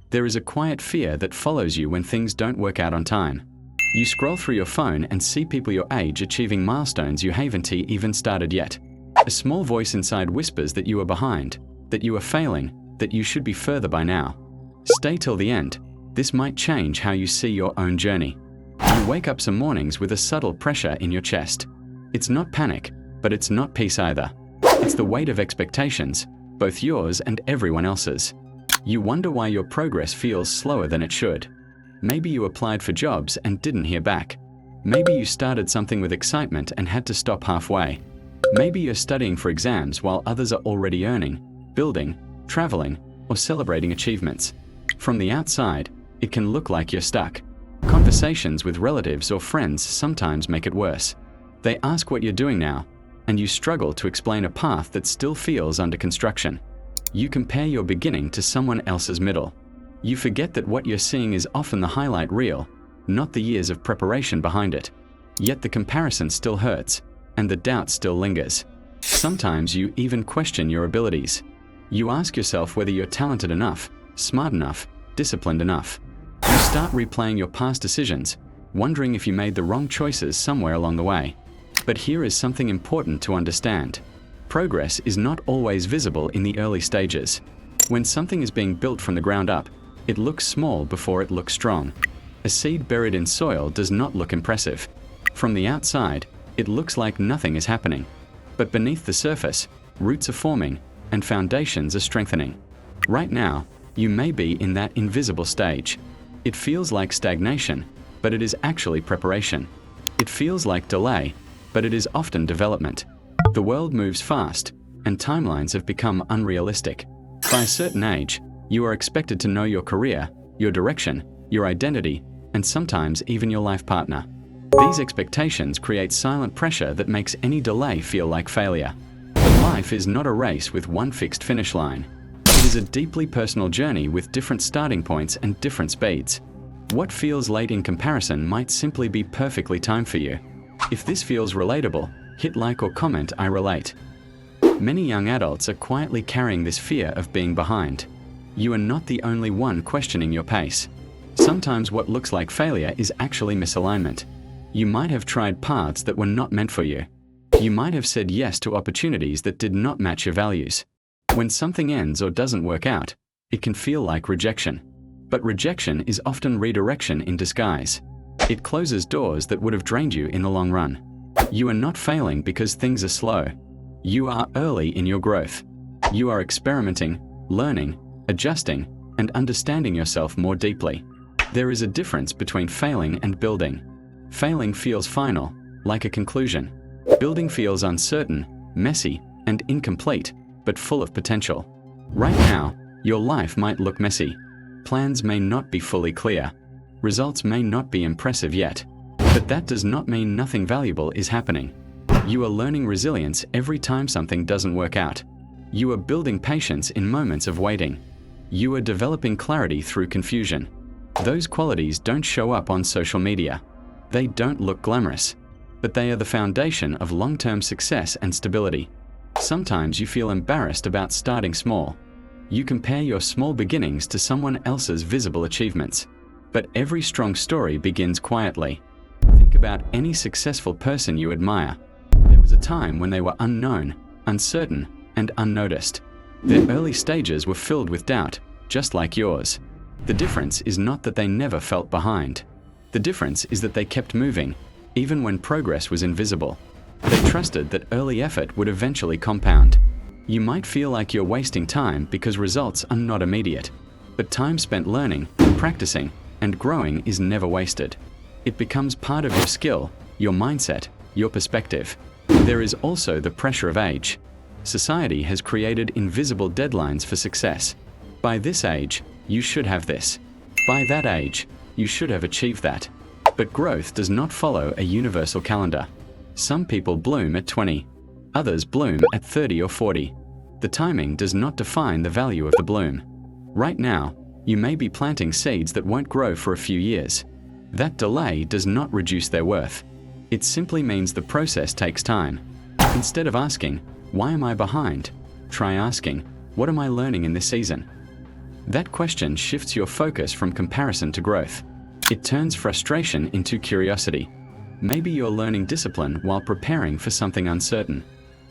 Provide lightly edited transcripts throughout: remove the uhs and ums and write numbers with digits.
There is a quiet fear that follows you when things don't work out on time. You scroll through your phone and see people your age achieving milestones you haven't even started yet. A small voice inside whispers that you are behind, that you are failing, that you should be further by now. Stay till the end. This might change how you see your own journey. You wake up some mornings with a subtle pressure in your chest. It's not panic, but it's not peace either. It's the weight of expectations, both yours and everyone else's. You wonder why your progress feels slower than it should. Maybe you applied for jobs and didn't hear back. Maybe you started something with excitement and had to stop halfway. Maybe you're studying for exams while others are already earning, building, traveling, or celebrating achievements. From the outside, it can look like you're stuck. Conversations with relatives or friends sometimes make it worse. They ask what you're doing now, and you struggle to explain a path that still feels under construction. You compare your beginning to someone else's middle. You forget that what you're seeing is often the highlight reel, not the years of preparation behind it. Yet the comparison still hurts, and the doubt still lingers. Sometimes you even question your abilities. You ask yourself whether you're talented enough, smart enough, disciplined enough. You start replaying your past decisions, wondering if you made the wrong choices somewhere along the way. But here is something important to understand. Progress is not always visible in the early stages. When something is being built from the ground up, it looks small before it looks strong. A seed buried in soil does not look impressive. From the outside, it looks like nothing is happening. But beneath the surface, roots are forming and foundations are strengthening. Right now, you may be in that invisible stage. It feels like stagnation, but it is actually preparation. It feels like delay, but it is often development. The world moves fast, and timelines have become unrealistic. By a certain age, you are expected to know your career, your direction, your identity, and sometimes even your life partner. These expectations create silent pressure that makes any delay feel like failure. But life is not a race with one fixed finish line. It is a deeply personal journey with different starting points and different speeds. What feels late in comparison might simply be perfectly timed for you. If this feels relatable, hit like or comment I relate. Many young adults are quietly carrying this fear of being behind. You are not the only one questioning your pace. Sometimes what looks like failure is actually misalignment. You might have tried paths that were not meant for you. You might have said yes to opportunities that did not match your values. When something ends or doesn't work out, it can feel like rejection. But rejection is often redirection in disguise. It closes doors that would have drained you in the long run. You are not failing because things are slow. You are early in your growth. You are experimenting, learning, adjusting, and understanding yourself more deeply. There is a difference between failing and building. Failing feels final, like a conclusion. Building feels uncertain, messy, and incomplete, but full of potential. Right now, your life might look messy. Plans may not be fully clear. Results may not be impressive yet. But that does not mean nothing valuable is happening. You are learning resilience every time something doesn't work out. You are building patience in moments of waiting. You are developing clarity through confusion. Those qualities don't show up on social media. They don't look glamorous, but they are the foundation of long-term success and stability. Sometimes you feel embarrassed about starting small. You compare your small beginnings to someone else's visible achievements. But every strong story begins quietly. Think about any successful person you admire. There was a time when they were unknown, uncertain, and unnoticed. Their early stages were filled with doubt, just like yours. The difference is not that they never felt behind. The difference is that they kept moving, even when progress was invisible. They trusted that early effort would eventually compound. You might feel like you're wasting time because results are not immediate. But time spent learning, practicing, and growing is never wasted. It becomes part of your skill, your mindset, your perspective. There is also the pressure of age. Society has created invisible deadlines for success. By this age, you should have this. By that age, you should have achieved that. But growth does not follow a universal calendar. Some people bloom at 20. Others bloom at 30 or 40. The timing does not define the value of the bloom. Right now, you may be planting seeds that won't grow for a few years. That delay does not reduce their worth. It simply means the process takes time. Instead of asking, "Why am I behind?" try asking, "What am I learning in this season?" That question shifts your focus from comparison to growth. It turns frustration into curiosity. Maybe you're learning discipline while preparing for something uncertain.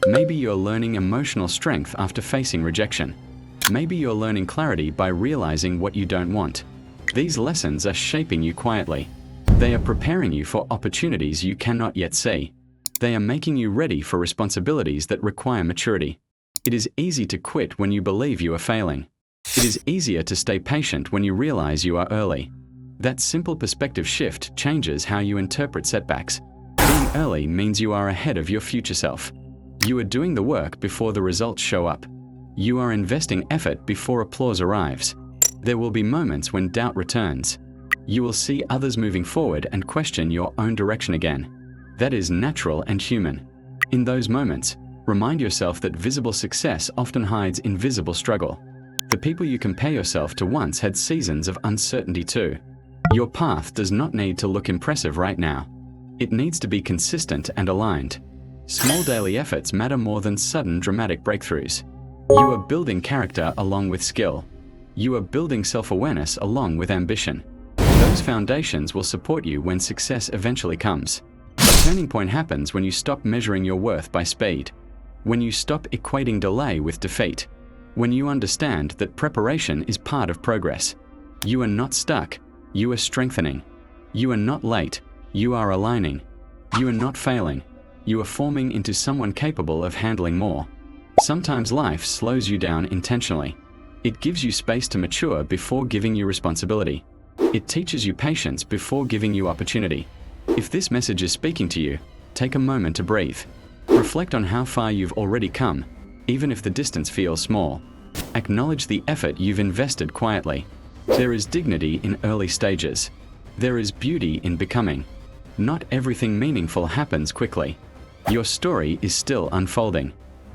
Maybe you're learning emotional strength after facing rejection. Maybe you're learning clarity by realizing what you don't want. These lessons are shaping you quietly. They are preparing you for opportunities you cannot yet see. They are making you ready for responsibilities that require maturity. It is easy to quit when you believe you are failing. It is easier to stay patient when you realize you are early. That simple perspective shift changes how you interpret setbacks. Being early means you are ahead of your future self. You are doing the work before the results show up. You are investing effort before applause arrives. There will be moments when doubt returns. You will see others moving forward and question your own direction again. That is natural and human. In those moments, remind yourself that visible success often hides invisible struggle. The people you compare yourself to once had seasons of uncertainty too. Your path does not need to look impressive right now. It needs to be consistent and aligned. Small daily efforts matter more than sudden dramatic breakthroughs. You are building character along with skill. You are building self-awareness along with ambition. Those foundations will support you when success eventually comes. A turning point happens when you stop measuring your worth by speed. When you stop equating delay with defeat. When you understand that preparation is part of progress. You are not stuck. You are strengthening. You are not late. You are aligning. You are not failing. You are forming into someone capable of handling more. Sometimes life slows you down intentionally. It gives you space to mature before giving you responsibility. It teaches you patience before giving you opportunity. If this message is speaking to you, take a moment to breathe. Reflect on how far you've already come, even if the distance feels small. Acknowledge the effort you've invested quietly. There is dignity in early stages. There is beauty in becoming. Not everything meaningful happens quickly. Your story is still unfolding.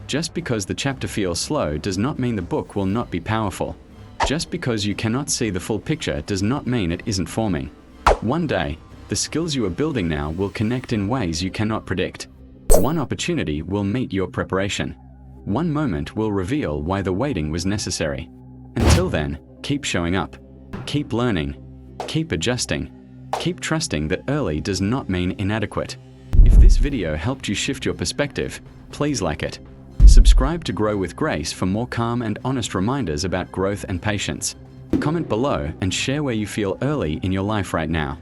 Just because the chapter feels slow does not mean the book will not be powerful. Just because you cannot see the full picture does not mean it isn't forming. One day, the skills you are building now will connect in ways you cannot predict. One opportunity will meet your preparation. One moment will reveal why the waiting was necessary. Until then, keep showing up. Keep learning. Keep adjusting. Keep trusting that early does not mean inadequate. If this video helped you shift your perspective, please like it. Subscribe to Grow with Grace for more calm and honest reminders about growth and patience. Comment below and share where you feel early in your life right now.